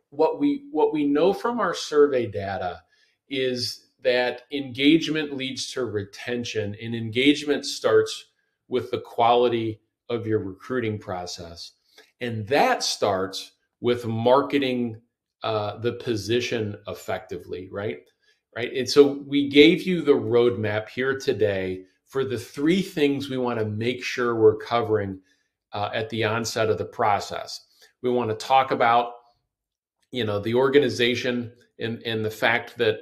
what we know from our survey data is that engagement leads to retention, and engagement starts with the quality of your recruiting process. And that starts with marketing the position effectively, right? Right. And so we gave you the roadmap here today for the three things we want to make sure we're covering at the onset of the process. We want to talk about the organization and the fact that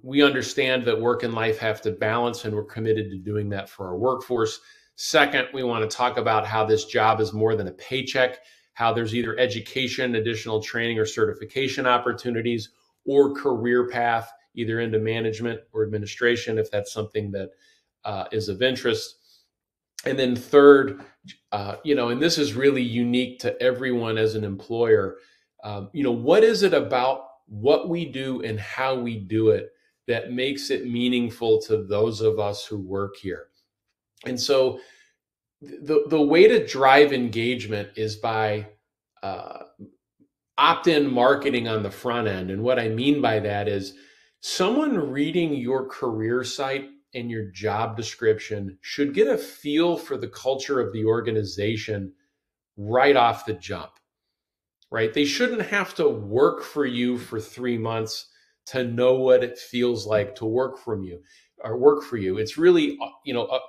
we understand that work and life have to balance, and we're committed to doing that for our workforce. Second, we want to talk about how this job is more than a paycheck, how there's either education, additional training, or certification opportunities, or career path either into management or administration if that's something that is of interest. And then third, and this is really unique to everyone as an employer, what is it about what we do and how we do it that makes it meaningful to those of us who work here? And so the way to drive engagement is by opt-in marketing on the front end. And what I mean by that is someone reading your career site and your job description should get a feel for the culture of the organization right off the jump, right? They shouldn't have to work for you for 3 months to know what it feels like to work for you. It's really,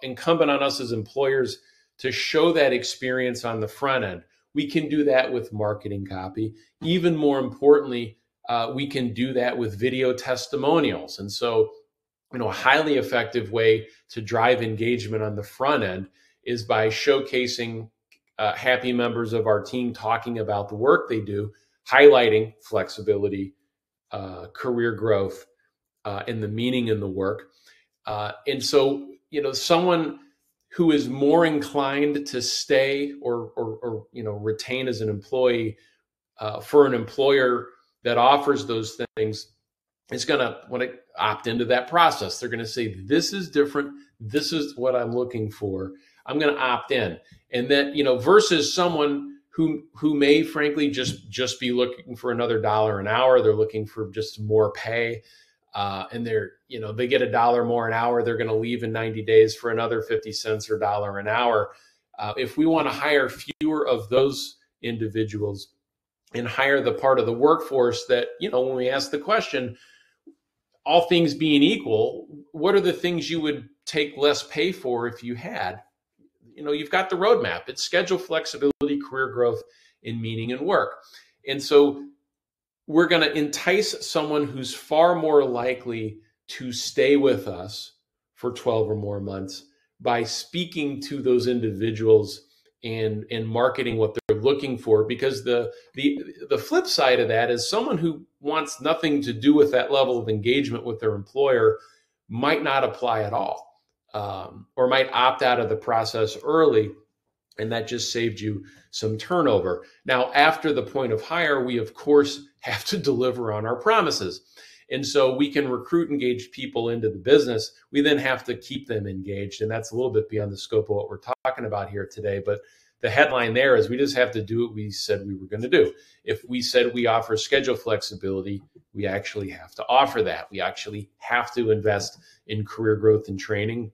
incumbent on us as employers to show that experience on the front end. We can do that with marketing copy. Even more importantly, we can do that with video testimonials. And so, a highly effective way to drive engagement on the front end is by showcasing happy members of our team talking about the work they do, highlighting flexibility, career growth, and the meaning in the work. And so, someone who is more inclined to stay or retain as an employee for an employer that offers those things is going to want to opt into that process. They're going to say, this is different. This is what I'm looking for. I'm going to opt in. And then, versus someone who may frankly just be looking for another $1 an hour. They're looking for just more pay. And they get $1 more an hour. They're going to leave in 90 days for another 50 cents or $1 an hour. If we want to hire fewer of those individuals and hire the part of the workforce that, when we ask the question, all things being equal, what are the things you would take less pay for if you had? you've got the roadmap. It's schedule flexibility, career growth, and meaning in work. And so we're going to entice someone who's far more likely to stay with us for 12 or more months by speaking to those individuals and marketing what they're looking for. Because the flip side of that is someone who wants nothing to do with that level of engagement with their employer might not apply at all, or might opt out of the process early. And that just saved you some turnover. Now, after the point of hire, we of course have to deliver on our promises. And so we can recruit engaged people into the business. We then have to keep them engaged. And that's a little bit beyond the scope of what we're talking about here today. But the headline there is we just have to do what we said we were going to do. If we said we offer schedule flexibility, we actually have to offer that. We actually have to invest in career growth and training.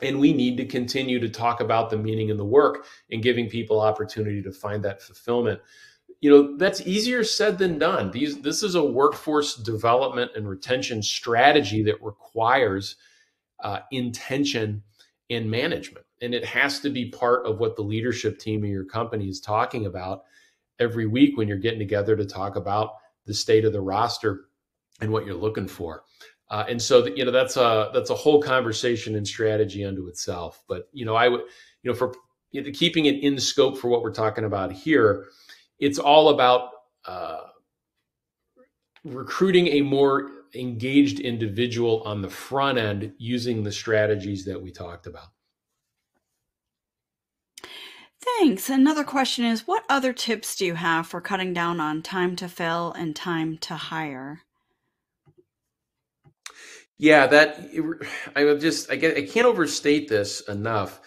And we need to continue to talk about the meaning in the work and giving people opportunity to find that fulfillment. That's easier said than done. This is a workforce development and retention strategy that requires intention and management. And it has to be part of what the leadership team of your company is talking about every week when you're getting together to talk about the state of the roster and what you're looking for. And so, that's a whole conversation and strategy unto itself. But, I would, for keeping it in scope for what we're talking about here, it's all about recruiting a more engaged individual on the front end using the strategies that we talked about. Thanks. Another question is, what other tips do you have for cutting down on time to fill and time to hire? Yeah, I can't overstate this enough.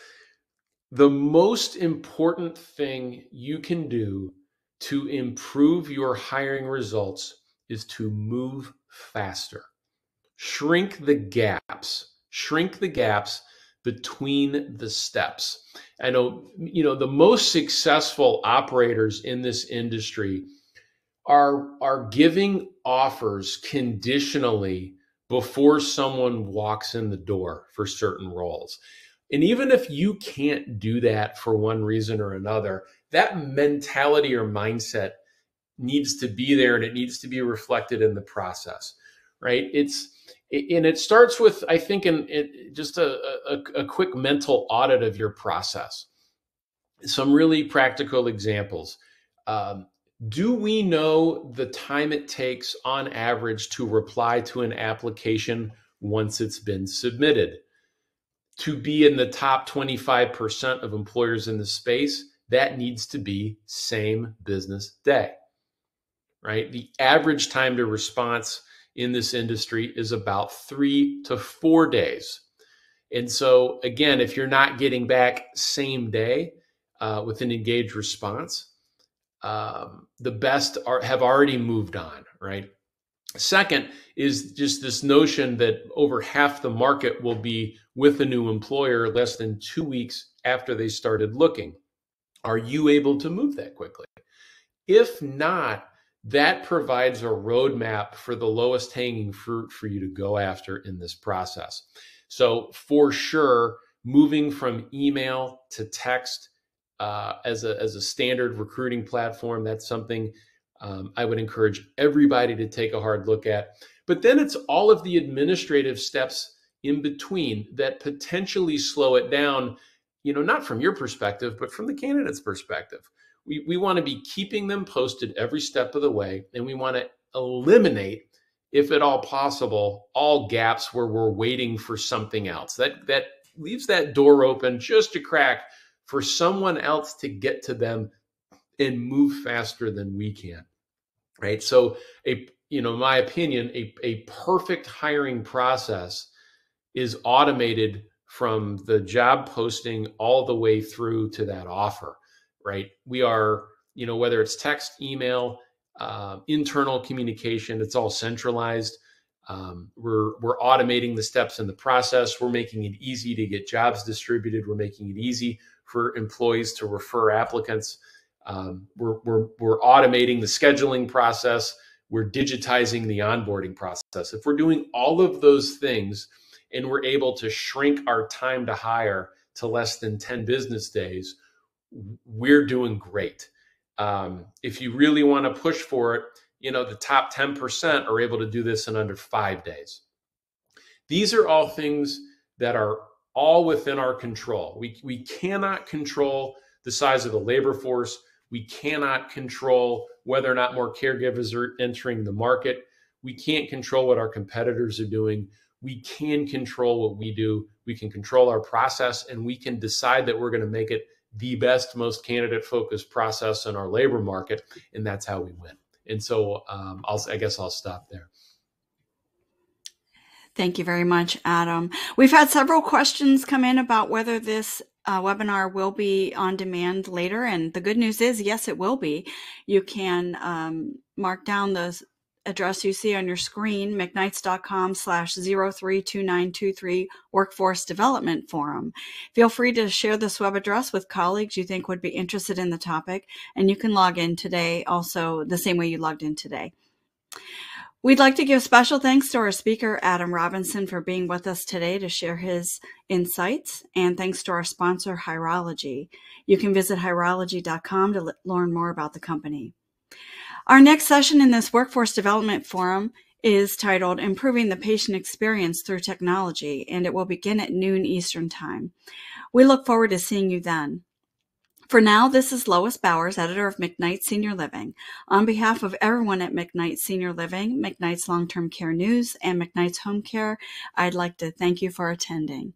The most important thing you can do to improve your hiring results is to move faster. Shrink the gaps between the steps. I know, the most successful operators in this industry are giving offers conditionally before someone walks in the door for certain roles. And even if you can't do that for one reason or another, that mentality or mindset needs to be there, and it needs to be reflected in the process, right? It starts with, I think, just a quick mental audit of your process. Some really practical examples. Do we know the time it takes on average to reply to an application once it's been submitted? To be in the top 25% of employers in the space, that needs to be same business day, right? The average time to response in this industry is about 3 to 4 days. And so again, if you're not getting back same day with an engaged response, the best have already moved on, right? Second is just this notion that over half the market will be with a new employer less than 2 weeks after they started looking. Are you able to move that quickly? If not, that provides a roadmap for the lowest hanging fruit for you to go after in this process. So for sure, moving from email to text as a standard recruiting platform, that's something I would encourage everybody to take a hard look at. But then it's all of the administrative steps in between that potentially slow it down, not from your perspective, but from the candidate's perspective. We want to be keeping them posted every step of the way, and we want to eliminate, if at all possible, all gaps where we're waiting for something else. That leaves that door open just a crack for someone else to get to them and move faster than we can, right? So, my opinion, a perfect hiring process is automated from the job posting all the way through to that offer, right? We are, whether it's text, email, internal communication, it's all centralized. We're automating the steps in the process. We're making it easy to get jobs distributed. We're making it easy for employees to refer applicants. We're automating the scheduling process. We're digitizing the onboarding process. If we're doing all of those things and we're able to shrink our time to hire, to less than 10 business days, we're doing great. If you really want to push for it, the top 10% are able to do this in under 5 days. These are all things that are all within our control. We cannot control the size of the labor force. We cannot control whether or not more caregivers are entering the market. We can't control what our competitors are doing. We can control what we do. We can control our process, and we can decide that we're going to make it the best, most candidate-focused process in our labor market, and that's how we win. And so I guess I'll stop there. Thank you very much, Adam. We've had several questions come in about whether this webinar will be on demand later. And the good news is, yes, it will be. You can mark down the address you see on your screen, McKnights.com/032923 Workforce Development Forum. Feel free to share this web address with colleagues you think would be interested in the topic. And you can log in today also the same way you logged in today. We'd like to give special thanks to our speaker, Adam Robinson, for being with us today to share his insights, and thanks to our sponsor, Hireology. You can visit Hireology.com to learn more about the company. Our next session in this Workforce Development Forum is titled Improving the Patient Experience Through Technology, and it will begin at noon Eastern Time. We look forward to seeing you then. For now, this is Lois Bowers, editor of McKnights Senior Living. On behalf of everyone at McKnights Senior Living, McKnights Long-Term Care News, and McKnights Home Care, I'd like to thank you for attending.